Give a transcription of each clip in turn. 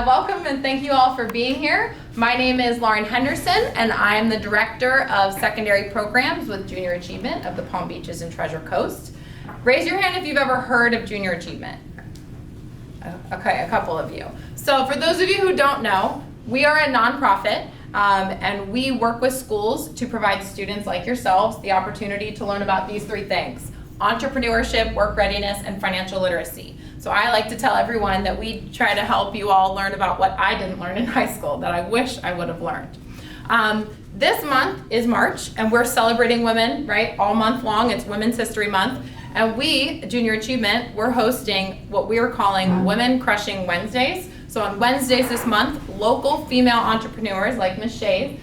Welcome and thank you all for being here. My name is Lauren Henderson and I am the Director of Secondary Programs with Junior Achievement of the Palm Beaches and Treasure Coast. Raise your hand if you've ever heard of Junior Achievement. Okay, a couple of you. So for those of you who don't know, we are a nonprofit and we work with schools to provide students like yourselves the opportunity to learn about these three things: entrepreneurship, work readiness, and financial literacy. So I like to tell everyone that we try to help you all learn about what I didn't learn in high school that I wish I would have learned. This month is March and we're celebrating women, right? All month long, it's Women's History Month. And we, Junior Achievement, we're hosting what we are calling Women Crushing Wednesdays. So on Wednesdays this month, local female entrepreneurs like Ms. Shays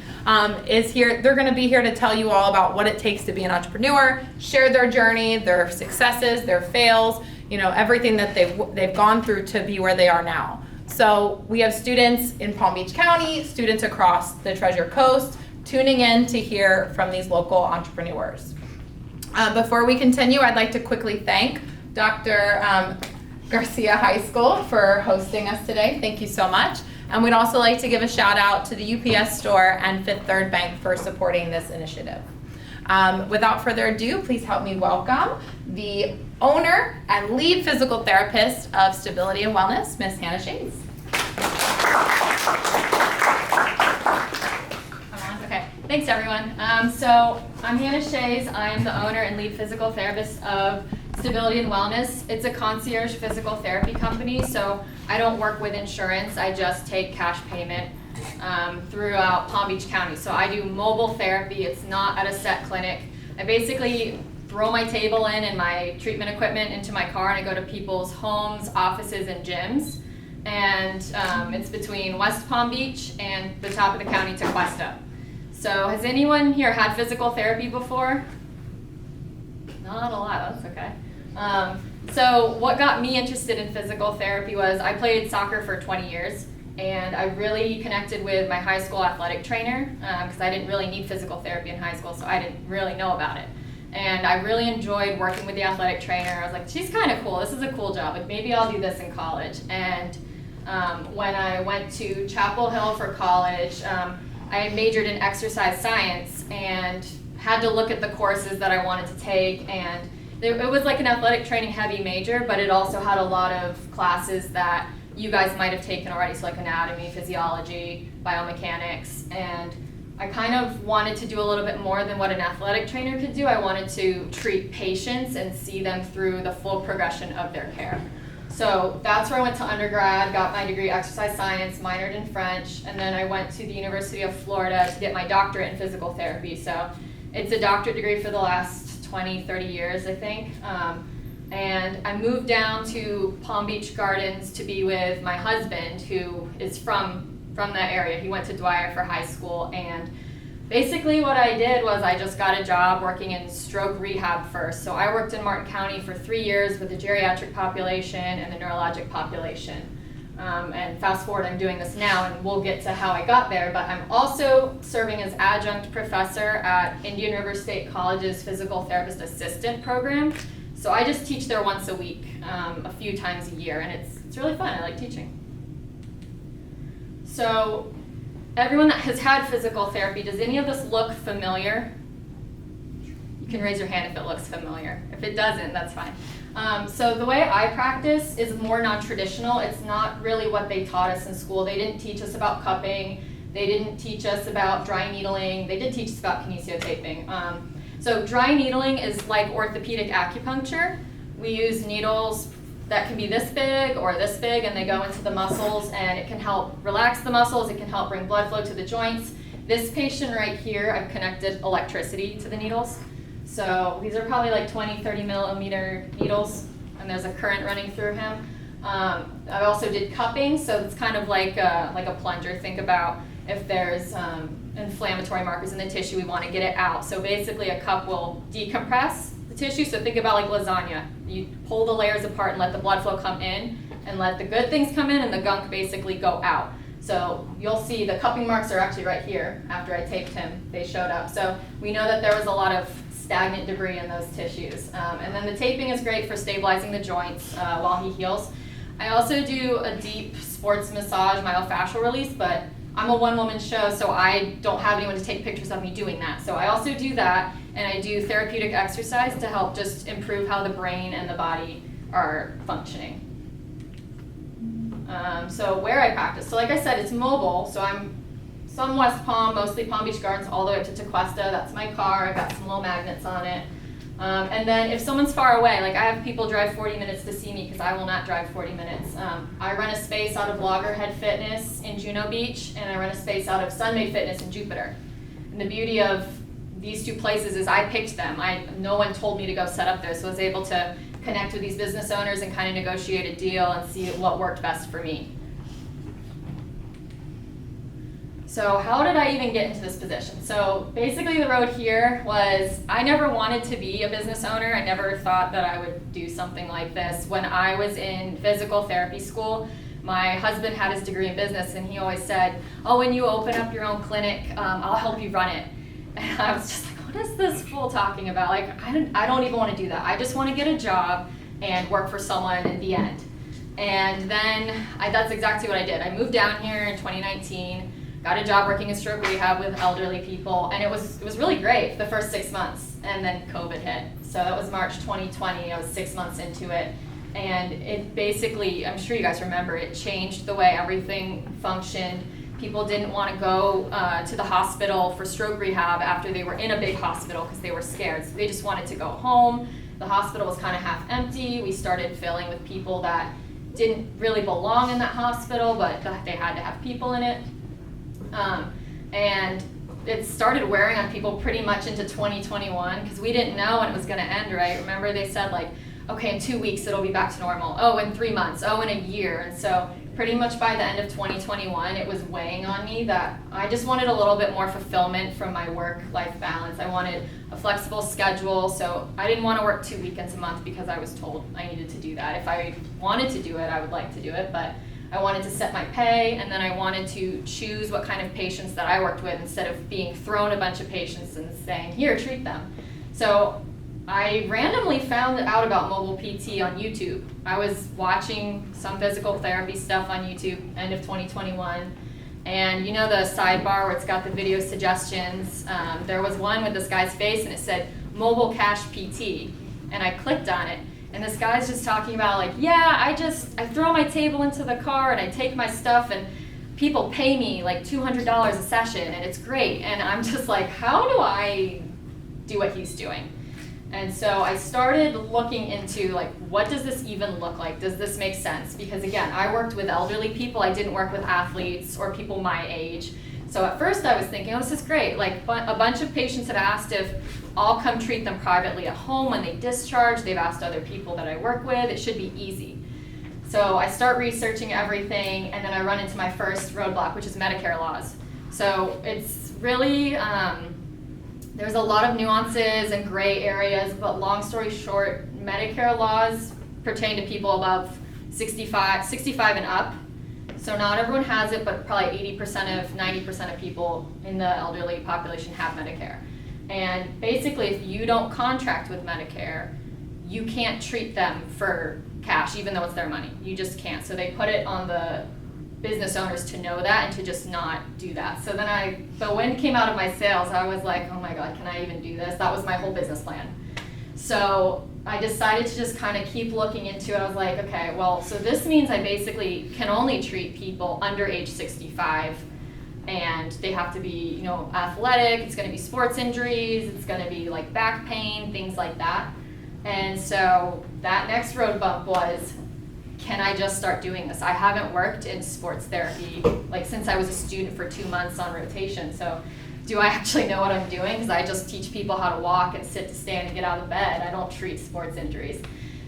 is here. They're going to be here to tell you all about what it takes to be an entrepreneur, share their journey, their successes, their fails, you know, everything that they've gone through to be where they are now. So we have students in Palm Beach County, students across the Treasure Coast, tuning in to hear from these local entrepreneurs. Before we continue, I'd like to quickly thank Dr. Garcia High School for hosting us today. Thank you so much. And we'd also like to give a shout out to the UPS store and Fifth Third Bank for supporting this initiative. Without further ado, please help me welcome the owner and lead physical therapist of Stability and Wellness, Ms. Hanna Shays. Okay, thanks everyone. So I'm Hanna Shays. I'm the owner and lead physical therapist of Stability and Wellness. It's a concierge physical therapy company, so I don't work with insurance. I just take cash payment throughout Palm Beach County. So I do mobile therapy. It's not at a set clinic. I basically throw my table in and my treatment equipment into my car and I go to people's homes, offices, and gyms. And it's between West Palm Beach and the top of the county, Tequesta. So has anyone here had physical therapy before? Not a lot, that's okay. So what got me interested in physical therapy was I played soccer for 20 years and I really connected with my high school athletic trainer because I didn't really need physical therapy in high school, so I didn't really know about it. And I really enjoyed working with the athletic trainer. I was like, she's kind of cool, this is a cool job, like maybe I'll do this in college. And when I went to Chapel Hill for college, I majored in exercise science and had to look at the courses that I wanted to take, and it was like an athletic training heavy major, but it also had a lot of classes that you guys might have taken already, so like anatomy, physiology, biomechanics, and I kind of wanted to do a little bit more than what an athletic trainer could do. I wanted to treat patients and see them through the full progression of their care. So that's where I went to undergrad, got my degree exercise science, minored in French, and then I went to the University of Florida to get my doctorate in physical therapy. So it's a doctorate degree for the last 20, 30 years, I think. And I moved down to Palm Beach Gardens to be with my husband, who is from that area. He went to Dwyer for high school, and basically what I did was I just got a job working in stroke rehab first. So I worked in Martin County for 3 years with the geriatric population and the neurologic population. And fast forward, I'm doing this now, and we'll get to how I got there, but I'm also serving as adjunct professor at Indian River State College's Physical Therapist Assistant program. So I just teach there once a week, a few times a year, and it's really fun. I like teaching. So everyone that has had physical therapy, does any of this look familiar? You can raise your hand if it looks familiar. If it doesn't, that's fine. So the way I practice is more non-traditional. It's not really what they taught us in school. They didn't teach us about cupping. They didn't teach us about dry needling. They did teach us about kinesiotaping. So dry needling is like orthopedic acupuncture. We use needles that can be this big or this big, and they go into the muscles, and it can help relax the muscles. It can help bring blood flow to the joints. This patient right here, I've connected electricity to the needles. So these are probably like 20, 30 millimeter needles, and there's a current running through him. I also did cupping, so it's kind of like a plunger. Think about if there's inflammatory markers in the tissue, we want to get it out. So basically a cup will decompress the tissue. So think about like lasagna. You pull the layers apart and let the blood flow come in and let the good things come in and the gunk basically go out. So you'll see the cupping marks are actually right here. After I taped him, they showed up. So we know that there was a lot of stagnant debris in those tissues. And then the taping is great for stabilizing the joints while he heals. I also do a deep sports massage, myofascial release, but I'm a one-woman show, so I don't have anyone to take pictures of me doing that. So I also do that, and I do therapeutic exercise to help just improve how the brain and the body are functioning. So where I practice, so like I said, it's mobile, so I'm some West Palm, mostly Palm Beach Gardens, all the way up to Tequesta. That's my car. I've got some little magnets on it. And then if someone's far away, like I have people drive 40 minutes to see me because I will not drive 40 minutes. I run a space out of Loggerhead Fitness in Juno Beach, and I run a space out of Sunday Fitness in Jupiter. And the beauty of these two places is I picked them. No one told me to go set up there, so I was able to connect with these business owners and kind of negotiate a deal and see what worked best for me. So how did I even get into this position? So basically the road here was, I never wanted to be a business owner. I never thought that I would do something like this. When I was in physical therapy school, my husband had his degree in business, and he always said, oh, when you open up your own clinic, I'll help you run it. And I was just like, what is this fool talking about? Like, I don't even want to do that. I just want to get a job and work for someone in the end. And then that's exactly what I did. I moved down here in 2019. Got a job working in stroke rehab with elderly people, and it was really great the first 6 months, and then COVID hit. So that was March 2020. I was 6 months into it, and it basically, I'm sure you guys remember, it changed the way everything functioned. People didn't want to go to the hospital for stroke rehab after they were in a big hospital because they were scared. So they just wanted to go home. The hospital was kind of half empty. We started filling with people that didn't really belong in that hospital, but they had to have people in it. And it started wearing on people pretty much into 2021 because we didn't know when it was going to end, right? Remember they said like, okay, in 2 weeks it'll be back to normal. Oh, in 3 months. Oh, in a year. And so pretty much by the end of 2021, it was weighing on me that I just wanted a little bit more fulfillment from my work-life balance. I wanted a flexible schedule, so I didn't want to work 2 weekends a month because I was told I needed to do that. If I wanted to do it, I would like to do it, but I wanted to set my pay, and then I wanted to choose what kind of patients that I worked with instead of being thrown a bunch of patients and saying, here, treat them. So I randomly found out about mobile PT on YouTube. I was watching some physical therapy stuff on YouTube, end of 2021, and you know the sidebar where it's got the video suggestions? There was one with this guy's face, and it said, Mobile Cash PT, and I clicked on it. And this guy's just talking about like, yeah, I throw my table into the car and I take my stuff and people pay me like $200 a session and it's great. And I'm just like, how do I do what he's doing? And so I started looking into like, what does this even look like? Does this make sense? Because again, I worked with elderly people. I didn't work with athletes or people my age. So at first I was thinking, oh, this is great. Like a bunch of patients had asked if I'll come treat them privately at home when they discharge. They've asked other people that I work with. It should be easy. So I start researching everything, and then I run into my first roadblock, which is Medicare laws. So it's really, there's a lot of nuances and gray areas, but long story short, Medicare laws pertain to people above 65 and up. So not everyone has it, but probably 90% of people in the elderly population have Medicare. And basically, if you don't contract with Medicare, you can't treat them for cash, even though it's their money. You just can't. So they put it on the business owners to know that and to just not do that. So then the wind came out of my sails. I was like, oh my God, can I even do this? That was my whole business plan. So I decided to just kind of keep looking into it. I was like, okay, well, so this means I basically can only treat people under age 65. And they have to be, athletic, it's gonna be sports injuries, it's gonna be like back pain, things like that. And so that next road bump was, can I just start doing this? I haven't worked in sports therapy like since I was a student for 2 months on rotation. So do I actually know what I'm doing? Because I just teach people how to walk and sit to stand and get out of bed. I don't treat sports injuries.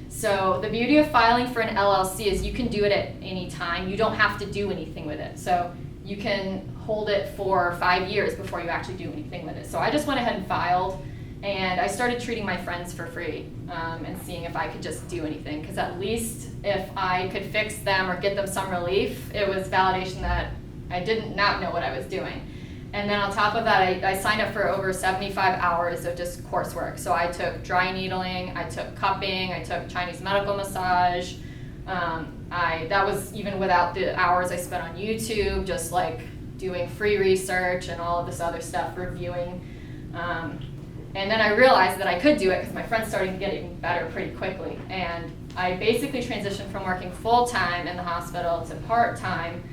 So the beauty of filing for an LLC is you can do it at any time. You don't have to do anything with it. So you can hold it for 5 years before you actually do anything with it. So I just went ahead and filed, and I started treating my friends for free and seeing if I could just do anything, because at least if I could fix them or get them some relief, it was validation that I did not know what I was doing. And then on top of that, I signed up for over 75 hours of just coursework. So I took dry needling, I took cupping, I took Chinese medical massage, That was even without the hours I spent on YouTube, just like doing free research and all of this other stuff, reviewing. And then I realized that I could do it because my friends started getting better pretty quickly. And I basically transitioned from working full-time in the hospital to part-time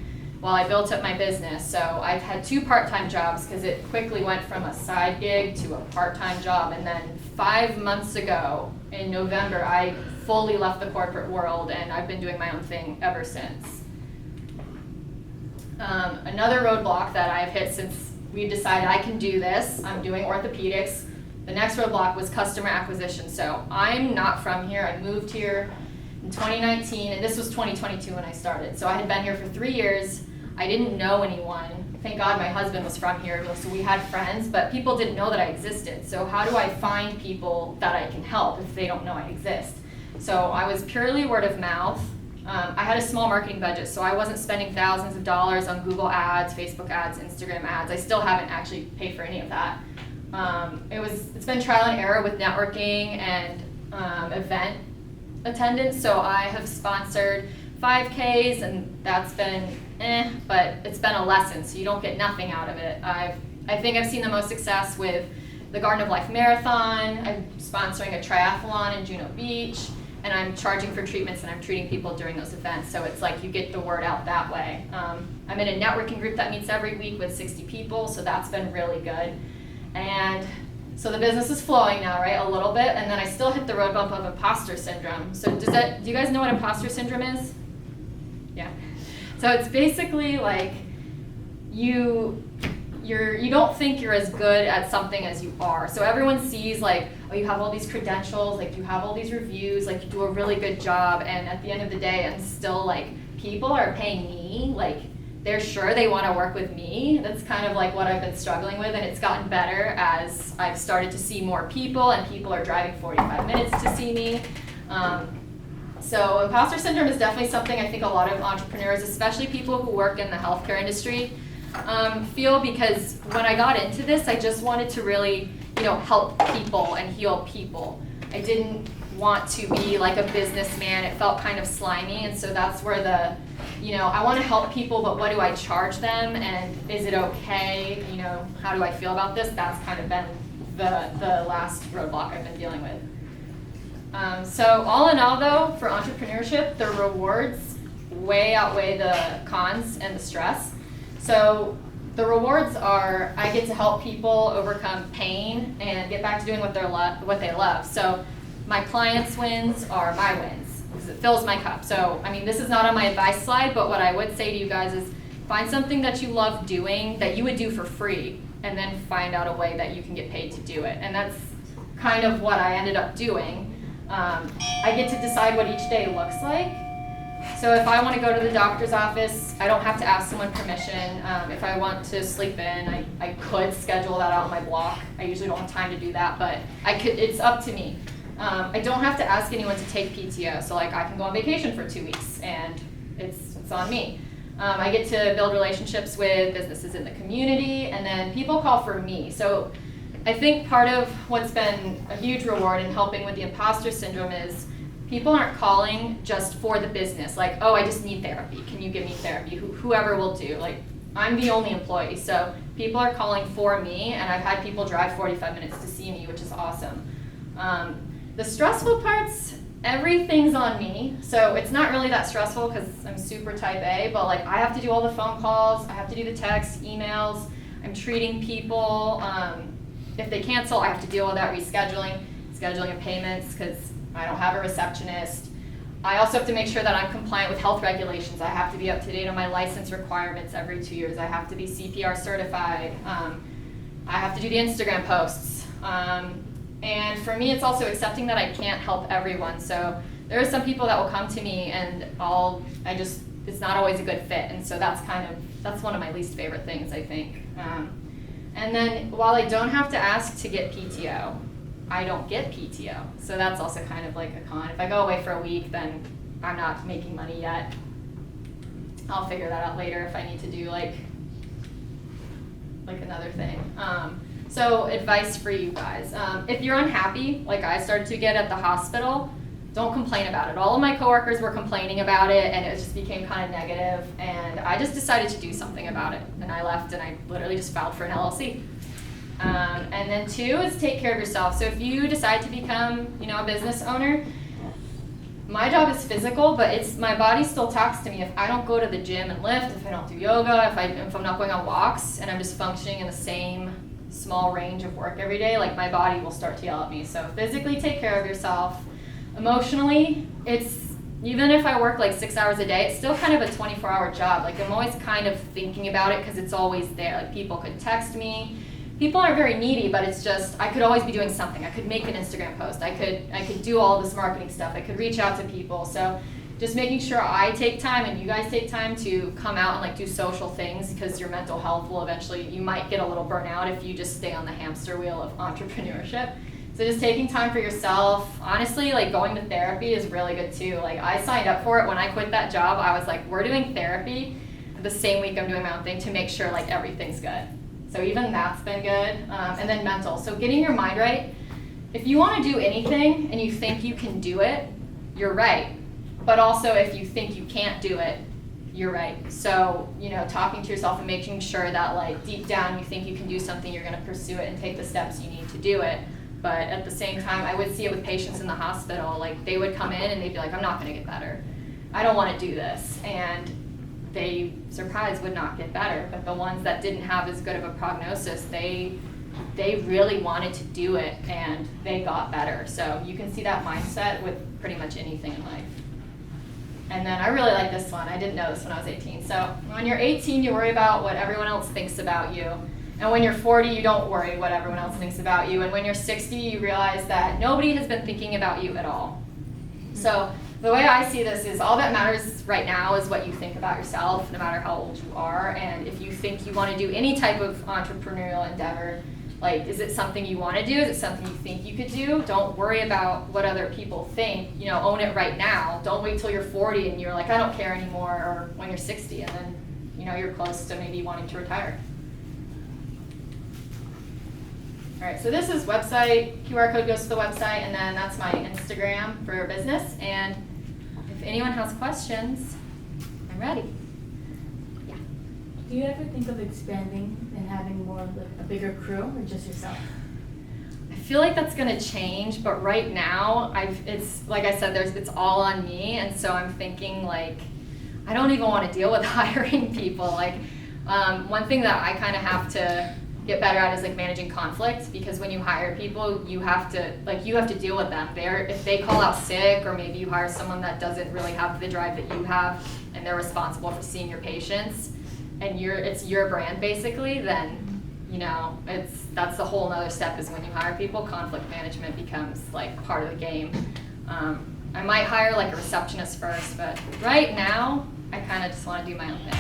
while I built up my business. So I've had 2 part-time jobs because it quickly went from a side gig to a part-time job. And then 5 months ago in November, I fully left the corporate world and I've been doing my own thing ever since. Another roadblock that I've hit since we decided I can do this, I'm doing orthopedics. The next roadblock was customer acquisition. So I'm not from here. I moved here in 2019, and this was 2022 when I started. So I had been here for 3 years. I didn't know anyone. Thank God my husband was from here, so we had friends, but people didn't know that I existed. So how do I find people that I can help if they don't know I exist? So I was purely word of mouth. I had a small marketing budget, so I wasn't spending thousands of dollars on Google ads, Facebook ads, Instagram ads. I still haven't actually paid for any of that. It's been trial and error with networking and event attendance. So I have sponsored 5Ks, and that's been but it's been a lesson. So you don't get nothing out of it. I think I've seen the most success with the Garden of Life Marathon. I'm sponsoring a triathlon in Juno Beach, and I'm charging for treatments, and I'm treating people during those events. So it's like you get the word out that way. I'm in a networking group that meets every week with 60 people, so that's been really good. And so the business is flowing now, right, a little bit, and then I still hit the road bump of imposter syndrome. So do you guys know what imposter syndrome is? Yeah. So it's basically like you don't think you're as good at something as you are. So everyone sees like, oh, you have all these credentials, like you have all these reviews, like you do a really good job, and at the end of the day, I'm still like, people are paying me, like they're sure they want to work with me. That's kind of like what I've been struggling with, and it's gotten better as I've started to see more people, and people are driving 45 minutes to see me. So imposter syndrome is definitely something I think a lot of entrepreneurs, especially people who work in the healthcare industry, feel, because when I got into this, I just wanted to really, help people and heal people. I didn't want to be like a businessman. It felt kind of slimy, and so that's where I want to help people, but what do I charge them, and is it okay? How do I feel about this? That's kind of been the last roadblock I've been dealing with. So all in all, though, for entrepreneurship, the rewards way outweigh the cons and the stress. So the rewards are I get to help people overcome pain and get back to doing what they love. So my clients' wins are my wins because it fills my cup. So, this is not on my advice slide, but what I would say to you guys is find something that you love doing that you would do for free, and then find out a way that you can get paid to do it. And that's kind of what I ended up doing. I get to decide what each day looks like. So if I want to go to the doctor's office, I don't have to ask someone permission. If I want to sleep in, I could schedule that out on my block. I usually don't have time to do that, but it's up to me. I don't have to ask anyone to take PTO. So like I can go on vacation for 2 weeks, and it's on me. I get to build relationships with businesses in the community, and then people call for me. So I think part of what's been a huge reward in helping with the imposter syndrome is people aren't calling just for the business. Like, oh, I just need therapy. Can you give me therapy? Whoever will do. Like, I'm the only employee. So people are calling for me, and I've had people drive 45 minutes to see me, which is awesome. The stressful parts, everything's on me. So it's not really that stressful because I'm super type A, but like I have to do all the phone calls. I have to do the texts, emails. I'm treating people. If they cancel, I have to deal with that, scheduling of payments because I don't have a receptionist. I also have to make sure that I'm compliant with health regulations. I have to be up to date on my license requirements every 2 years. I have to be CPR certified. I have to do the Instagram posts. And for me, it's also accepting that I can't help everyone. So there are some people that will come to me and it's not always a good fit. And so that's one of my least favorite things, I think. And then while I don't have to ask to get PTO, I don't get PTO. So that's also kind of like a con. If I go away for a week, then I'm not making money yet. I'll figure that out later if I need to do like another thing. So advice for you guys. If you're unhappy, like I started to get at the hospital, don't complain about it. All of my coworkers were complaining about it, and it just became kind of negative, and I just decided to do something about it. And I left, and I literally just filed for an LLC. And then 2 is take care of yourself. So if you decide to become, a business owner, my job is physical, but my body still talks to me. If I don't go to the gym and lift, if I don't do yoga, if I'm not going on walks, and I'm just functioning in the same small range of work every day, like my body will start to yell at me. So physically take care of yourself. Emotionally, even if I work like 6 hours a day, it's still kind of a 24-hour job. Like I'm always kind of thinking about it because it's always there. Like people could text me. People aren't very needy, but it's just, I could always be doing something. I could make an Instagram post. I could do all this marketing stuff. I could reach out to people. So just making sure I take time and you guys take time to come out and like do social things, because your mental health will eventually, you might get a little burnout if you just stay on the hamster wheel of entrepreneurship. So just taking time for yourself. Honestly, like going to therapy is really good too. Like I signed up for it when I quit that job. I was like, we're doing therapy the same week I'm doing my own thing to make sure like everything's good. So even that's been good. And then mental. So getting your mind right. If you want to do anything and you think you can do it, you're right. But also if you think you can't do it, you're right. So, talking to yourself and making sure that like deep down you think you can do something, you're going to pursue it and take the steps you need to do it. But at the same time, I would see it with patients in the hospital. Like they would come in and they'd be like, I'm not going to get better. I don't want to do this. And they, surprise, would not get better. But the ones that didn't have as good of a prognosis, they really wanted to do it and they got better. So you can see that mindset with pretty much anything in life. And then I really like this one. I didn't know this when I was 18. So when you're 18, you worry about what everyone else thinks about you. And when you're 40, you don't worry what everyone else thinks about you. And when you're 60, you realize that nobody has been thinking about you at all. So the way I see this is all that matters right now is what you think about yourself, no matter how old you are. And if you think you want to do any type of entrepreneurial endeavor, like, is it something you want to do? Is it something you think you could do? Don't worry about what other people think. Own it right now. Don't wait till you're 40 and you're like, I don't care anymore, or when you're 60 and then, you're close to maybe wanting to retire. All right, so this is website, QR code goes to the website, and then that's my Instagram for business. And if anyone has questions, I'm ready. Yeah. Do you ever think of expanding and having more of a bigger crew, or just yourself? I feel like that's gonna change, but right now, it's like I said, it's all on me, and so I'm thinking like, I don't even want to deal with hiring people. Like, one thing that I kind of have to get better at is like managing conflict, because when you hire people, you have to deal with them. If they call out sick, or maybe you hire someone that doesn't really have the drive that you have, and they're responsible for seeing your patients, and it's your brand basically, then that's the whole nother step. Is when you hire people, conflict management becomes like part of the game. I might hire like a receptionist first, but right now I kind of just want to do my own thing.